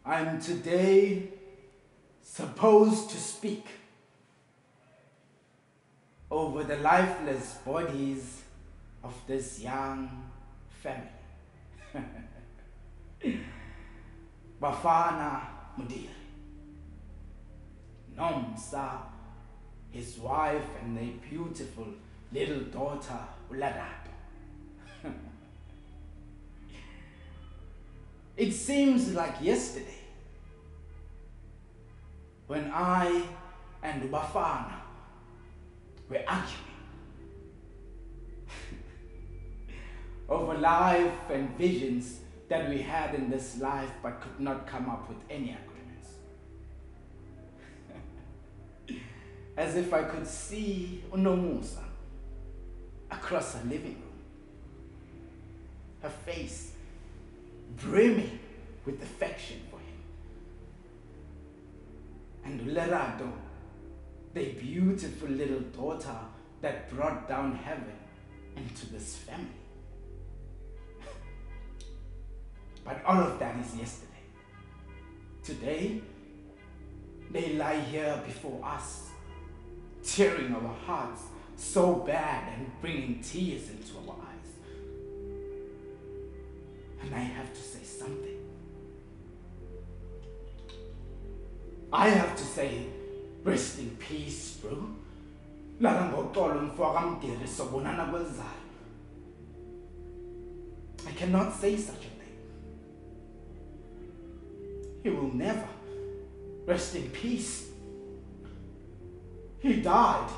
I'm today supposed to speak over the lifeless bodies of this young family. Bafana Mudiri, Nomsa, his wife, and their beautiful little daughter, Ularato. It seems like yesterday when I and Bafana were arguing over life and visions that we had in this life but could not come up with any agreements. As if I could see Unomusa across her living room, her face brimming with affection for him. And Lerado, the beautiful little daughter that brought down heaven into this family. But all of that is yesterday. Today, they lie here before us, tearing our hearts so bad and bringing tears into our eyes. And I have to say something. I have to say, rest in peace, bro. I cannot say such a thing. He will never rest in peace. He died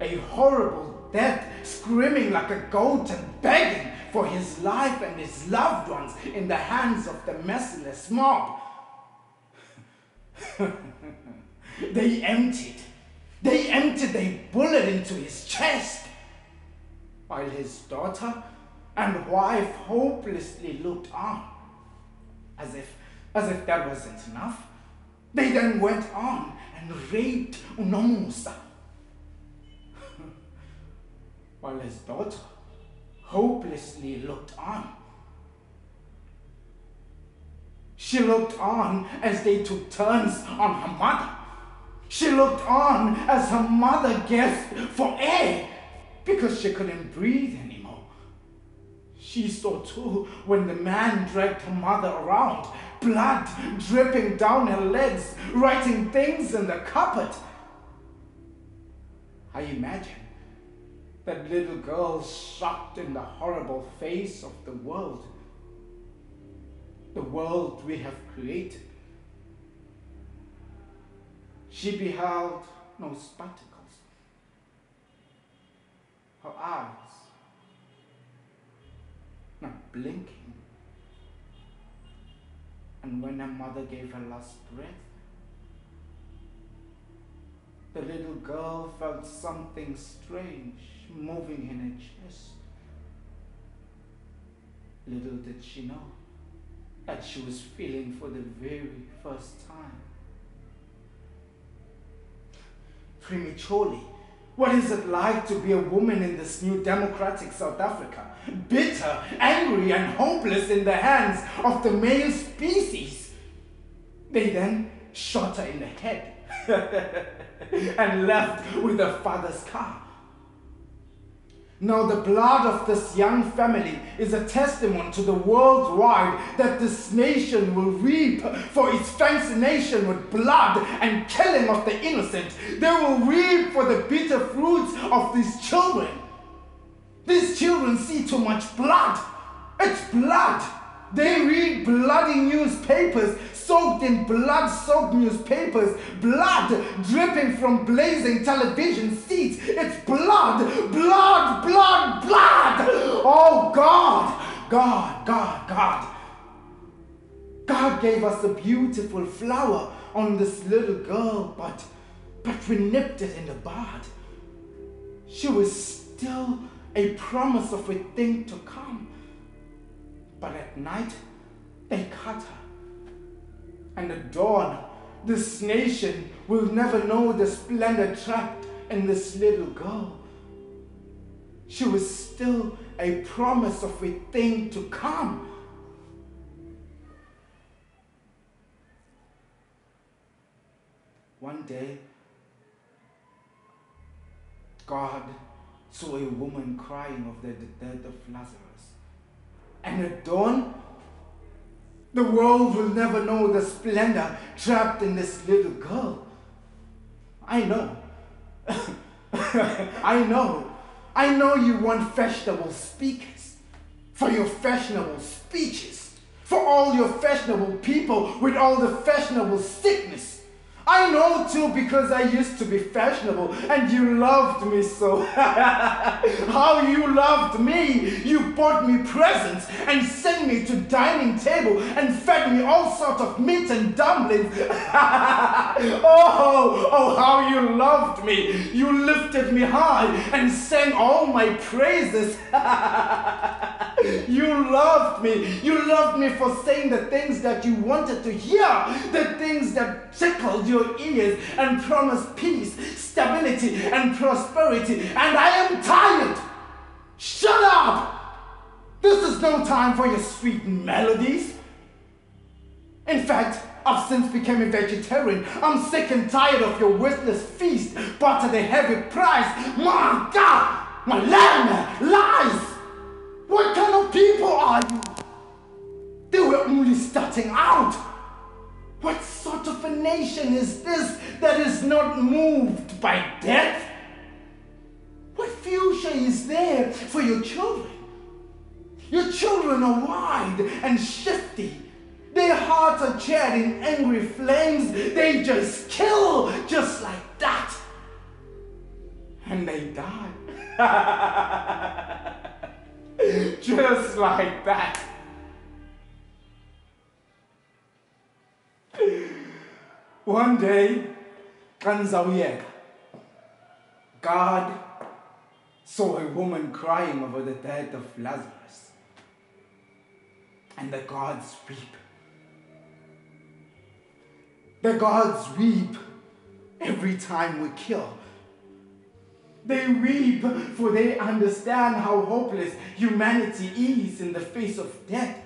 a horrible death, screaming like a goat and begging for his life and his loved ones in the hands of the merciless mob. They emptied a bullet into his chest, while his daughter and wife hopelessly looked on, as if that wasn't enough. They then went on and raped Unomusa, while his daughter hopelessly looked on. She looked on as they took turns on her mother. She looked on as her mother gasped for air because she couldn't breathe anymore. She saw too when the man dragged her mother around, blood dripping down her legs, writing things in the carpet. I imagine that little girl shocked in the horrible face of the world we have created. She beheld no spectacles. Her eyes not blinking. And when her mother gave her last breath, the little girl felt something strange moving in her chest. Little did she know that she was feeling for the very first time. Prematurely, what is it like to be a woman in this new democratic South Africa? Bitter, angry, and hopeless in the hands of the male species. They then shot her in the head and left with her father's car. Now the blood of this young family is a testimony to the worldwide that this nation will reap for its fascination with blood and killing of the innocent. They will reap for the bitter fruits of these children. These children see too much blood. It's blood. They read bloody newspapers, soaked in blood-soaked newspapers, blood dripping from blazing television seats. It's blood, blood, blood, blood. Oh God, God, God, God. God gave us a beautiful flower on this little girl, but we nipped it in the bud. She was still a promise of a thing to come. But at night, they cut her. And at dawn, this nation will never know the splendor trapped in this little girl. She was still a promise of a thing to come. One day, God saw a woman crying of the death of Lazarus. And at dawn, the world will never know the splendor trapped in this little girl. I know. I know you want fashionable speakers for your fashionable speeches, for all your fashionable people with all the fashionable sickness. I know too, because I used to be fashionable and you loved me so. How you loved me! You bought me presents and sent me to dining table and fed me all sorts of meat and dumplings. Oh, how you loved me! You lifted me high and sang all my praises. You loved me. You loved me for saying the things that you wanted to hear, the things that tickled your ears and promised peace, stability, and prosperity. And I am tired. Shut up! This is no time for your sweet melodies. In fact, I've since become a vegetarian. I'm sick and tired of your worthless feast, but at a heavy price. My God! My land lies! What kind of people are you? They were only starting out. What sort of a nation is this that is not moved by death? What future is there for your children? Your children are wide and shifty. Their hearts are charred in angry flames. They just kill just like that. And they die. Just like that. One day, God saw a woman crying over the death of Lazarus. And the gods weep. The gods weep every time we kill. They weep, for they understand how hopeless humanity is in the face of death.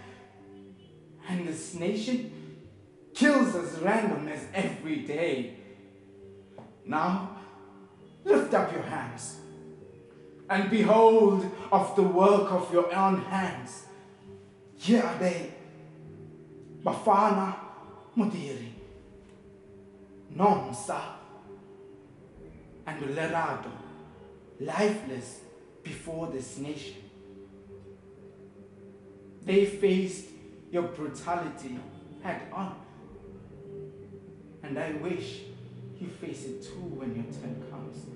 And this nation kills as random as every day. Now, lift up your hands and behold of the work of your own hands. Here are they, Bafana Mudiri, Nomsa, and Lerado, lifeless before this nation. They faced your brutality head on. And I wish you face it too when your turn comes.